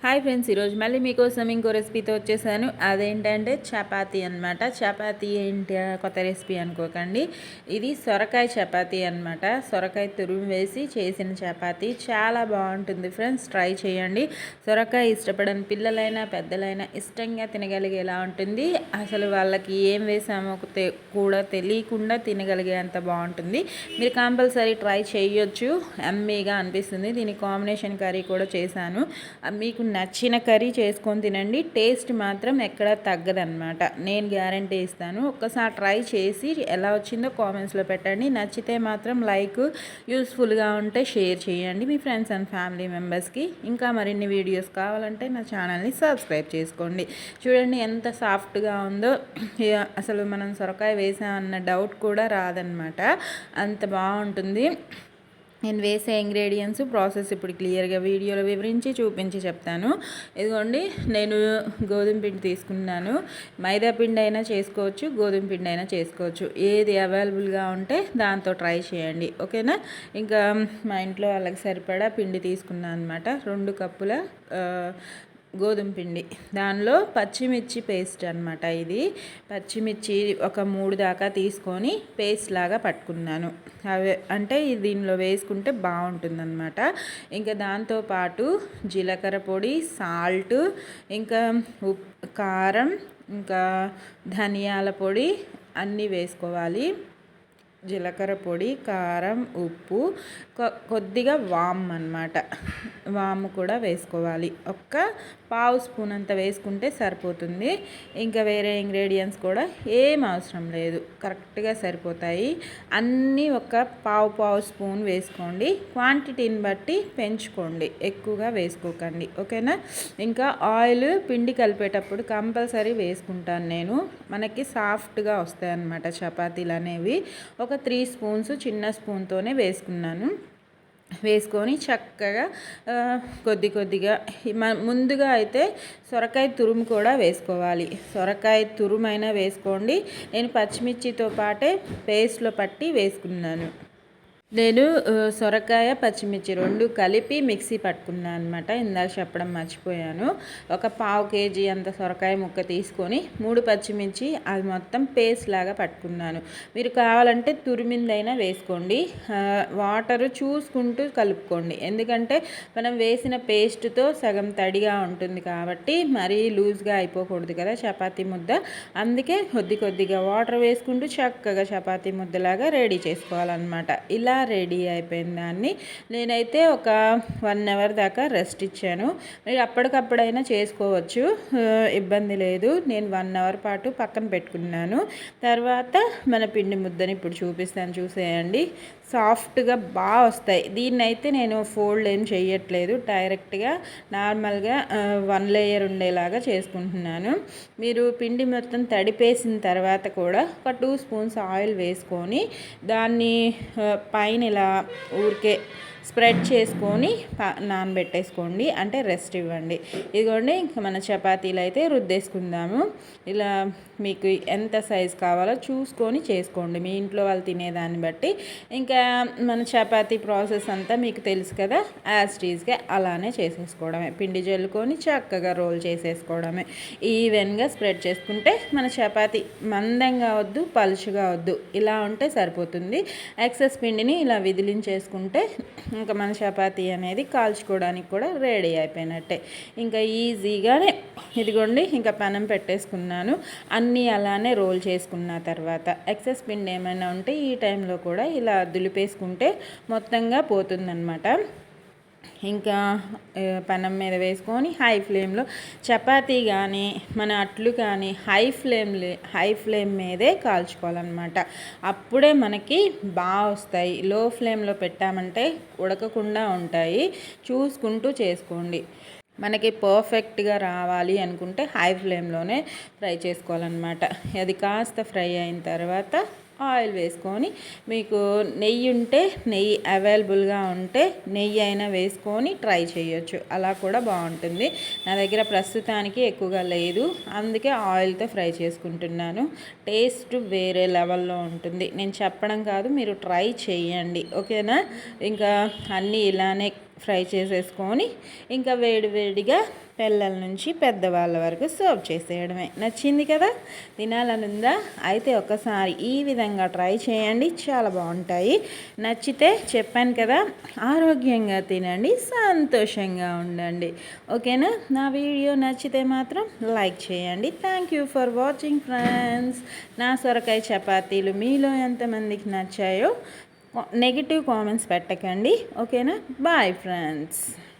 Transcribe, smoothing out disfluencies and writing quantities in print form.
Hi friends, ఈరోజు మళ్ళీ మీకోసం ఇంకో రెసిపీతో వచ్చేసాను. అదేంటంటే చపాతీ అనమాట. చపాతీ ఏంటి కొత్త రెసిపీ అనుకోకండి. ఇది సొరకాయ చపాతీ అనమాట. సొరకాయ తురుము వేసి చేసిన చపాతీ చాలా బాగుంటుంది ఫ్రెండ్స్, ట్రై చేయండి. సొరకాయ ఇష్టపడని పిల్లలైనా పెద్దలైనా ఇష్టంగా తినగలిగేలా ఉంటుంది. అసలు వాళ్ళకి ఏం వేసామో కూడా తెలియకుండా తినగలిగే అంత బాగుంటుంది. మీరు కంపల్సరీ ట్రై చేయొచ్చు. ఎమ్మీగా అనిపిస్తుంది. దీని కాంబినేషన్ కర్రీ కూడా చేశాను. మీకు నచ్చిన కర్రీ చేసుకొని తినండి. టేస్ట్ మాత్రం ఎక్కడ తగ్గదన్నమాట. నేను గ్యారంటీ ఇస్తాను. ఒక్కసారి ట్రై చేసి ఎలా వచ్చిందో కామెంట్స్లో పెట్టండి. నచ్చితే మాత్రం లైక్, యూస్ఫుల్గా ఉంటే షేర్ చేయండి మీ ఫ్రెండ్స్ అండ్ ఫ్యామిలీ మెంబర్స్కి. ఇంకా మరిన్ని వీడియోస్ కావాలంటే నా ఛానల్ని సబ్స్క్రైబ్ చేసుకోండి. చూడండి ఎంత సాఫ్ట్గా ఉందో. అసలు మనం సొరకాయ వేసామన్న డౌట్ కూడా రాదనమాట. అంత బాగుంటుంది. నేను వేసే ఇంగ్రీడియంట్స్ ప్రాసెస్ ఇప్పుడు క్లియర్గా వీడియోలో వివరించి చూపించి చెప్తాను. ఇదిగోండి, నేను గోధుమ పిండి తీసుకున్నాను. మైదా పిండి అయినా చేసుకోవచ్చు, గోధుమ పిండి అయినా చేసుకోవచ్చు. ఏది అవైలబుల్గా ఉంటే దాంతో ట్రై చేయండి, ఓకేనా. ఇంకా మా ఇంట్లో వాళ్ళకి సరిపడా పిండి తీసుకున్నాను అనమాట. 2 కప్పుల గోధుమ పిండి. దానిలో పచ్చిమిర్చి పేస్ట్ అనమాట. ఇది పచ్చిమిర్చి ఒక 3 దాకా తీసుకొని పేస్ట్ లాగా పట్టుకున్నాను. అవి అంటే దీనిలో వేసుకుంటే బాగుంటుందన్నమాట. ఇంకా దాంతోపాటు జీలకర్ర పొడి, సాల్ట్, ఇంకా కారం, ఇంకా ధనియాల పొడి అన్నీ వేసుకోవాలి. జీలకర్ర పొడి, కారం, ఉప్పు, కొద్దిగా వామ్ అన్నమాట. వాము కూడా వేసుకోవాలి. ఒక్క పావు స్పూన్ అంత వేసుకుంటే సరిపోతుంది. ఇంకా వేరే ఇంగ్రీడియంట్స్ కూడా ఏం అవసరం లేదు, కరెక్ట్గా సరిపోతాయి. అన్నీ ఒక పావు స్పూన్ వేసుకోండి. క్వాంటిటీని బట్టి పెంచుకోండి, ఎక్కువగా వేసుకోకండి, ఓకేనా. ఇంకా ఆయిల్ పిండి కలిపేటప్పుడు కంపల్సరీ వేసుకుంటాను నేను. మనకి సాఫ్ట్గా వస్తాయి అన్నమాట చపాతీలు అనేవి. ఒక 3 స్పూన్స్ చిన్న స్పూన్తోనే వేసుకున్నాను. వేసుకొని చక్కగా కొద్దిగా ముందుగా అయితే సొరకాయ తురుము కూడా వేసుకోవాలి. సొరకాయ తురుమైనా వేసుకోండి. నేను పచ్చిమిర్చితో పాటే పేస్ట్లో పట్టి వేసుకున్నాను. నేను సొరకాయ, పచ్చిమిర్చి 2 కలిపి మిక్సీ పట్టుకున్నాను అనమాట. ఇందాక చెప్పడం మర్చిపోయాను. ఒక పావు కేజీ అంత సొరకాయ ముక్క తీసుకొని 3 పచ్చిమిర్చి అది మొత్తం పేస్ట్ లాగా పట్టుకున్నాను. మీరు కావాలంటే తురిమిందైనా వేసుకోండి. వాటర్ చూసుకుంటూ కలుపుకోండి. ఎందుకంటే మనం వేసిన పేస్ట్తో సగం తడిగా ఉంటుంది కాబట్టి మరీ లూజ్గా అయిపోకూడదు కదా చపాతీ ముద్ద. అందుకే కొద్దిగా వాటర్ వేసుకుంటూ చక్కగా చపాతీ ముద్దలాగా రెడీ చేసుకోవాలన్నమాట. ఇలా రెడీ అయిపోయిన దాన్ని నేనైతే ఒక 1 అవర్ దాకా రెస్ట్ ఇచ్చాను. మీరు అప్పటికప్పుడైనా చేసుకోవచ్చు, ఇబ్బంది లేదు. నేను 1 అవర్ పాటు పక్కన పెట్టుకున్నాను. తర్వాత మన పిండి ముద్దని ఇప్పుడు చూపిస్తాను, చూసేయండి. సాఫ్ట్గా బాగా వస్తాయి. దీన్నైతే నేను ఫోల్డ్ ఏం చేయట్లేదు, డైరెక్ట్గా నార్మల్గా 1 లేయర్ ఉండేలాగా చేసుకుంటున్నాను. మీరు పిండి మొత్తం తడిపేసిన తర్వాత కూడా ఒక 2 స్పూన్స్ ఆయిల్ వేసుకొని దాన్ని పైన ఇలా ఊరికే స్ప్రెడ్ చేసుకొని నానబెట్టేసుకోండి, అంటే రెస్ట్ ఇవ్వండి. ఇదిగోండి, ఇంకా మన చపాతీలు అయితే రుద్దేసుకుందాము. ఇలా మీకు ఎంత సైజు కావాలో చూసుకొని చేసుకోండి, మీ ఇంట్లో వాళ్ళు తినేదాన్ని బట్టి. ఇంకా మన చపాతీ ప్రాసెస్ అంతా మీకు తెలుసు కదా, యాజ్ టీజ్గా అలానే చేసేసుకోవడమే. పిండి జల్లుకొని చక్కగా రోల్ చేసేసుకోవడమే. ఈవెన్గా స్ప్రెడ్ చేసుకుంటే మన చపాతీ మందంగా వద్దు, పలుచుగా వద్దు, ఇలా ఉంటే సరిపోతుంది. ఎక్సెస్ పిండిని ఇలా విదిలించేసుకుంటే ఇంకా మన చపాతీ అనేది కాల్చుకోవడానికి కూడా రెడీ అయిపోయినట్టే. ఇంకా ఈజీగానే ఇదిగోండి, ఇంకా పెనం పెట్టేసుకున్నాను. అన్నీ అలానే రోల్ చేసుకున్న తర్వాత ఎక్సెస్ పిండి ఏమైనా ఉంటే ఈ టైంలో కూడా ఇలా దులిపేసుకుంటే మొత్తంగా పోతుందన్నమాట. ఇంకా పెనం మీద వేసుకొని హై ఫ్లేమ్లో చపాతీ కానీ మన అట్లు కానీ హై ఫ్లేమ్ మీదే కాల్చుకోవాలన్నమాట. అప్పుడే మనకి బాగా వస్తాయి. లో ఫ్లేమ్లో పెట్టామంటే ఉడకకుండా ఉంటాయి. చూసుకుంటూ చేసుకోండి. మనకి పర్ఫెక్ట్గా రావాలి అనుకుంటే హై ఫ్లేమ్లోనే ఫ్రై చేసుకోవాలన్నమాట. అది కాస్త ఫ్రై అయిన తర్వాత ఆయిల్ వేసుకొని, మీకు నెయ్యి ఉంటే నెయ్యి అవైలబుల్గా ఉంటే నెయ్యి అయినా వేసుకొని ట్రై చేయొచ్చు, అలా కూడా బాగుంటుంది. నా దగ్గర ప్రస్తుతానికి ఎక్కువగా లేదు, అందుకే ఆయిల్తో ఫ్రై చేసుకుంటున్నాను. టేస్ట్ వేరే లెవెల్లో ఉంటుంది. నేను చెప్పడం కాదు, మీరు ట్రై చేయండి, ఓకేనా. ఇంకా అన్నీ ఇలానే ఫ్రై చేసేసుకొని ఇంకా వేడివేడిగా పిల్లల నుంచి పెద్దవాళ్ళ వరకు సర్వ్ చేసేయడమే. నచ్చింది కదా? తినాలనుందా? అయితే ఒకసారి ఈ విధంగా ట్రై చేయండి, చాలా బాగుంటాయి. నచ్చితే చెప్పాను కదా, ఆరోగ్యంగా తినండి, సంతోషంగా ఉండండి. ఓకేనా? నా వీడియో నచ్చితే మాత్రం లైక్ చేయండి. Thank you for watching friends. నా సొరకాయ చపాతీలు మీలో ఎంతమందికి నచ్చాయో నెగిటివ్ కామెంట్స్ పెట్టకండి. ఓకేనా? Bye friends.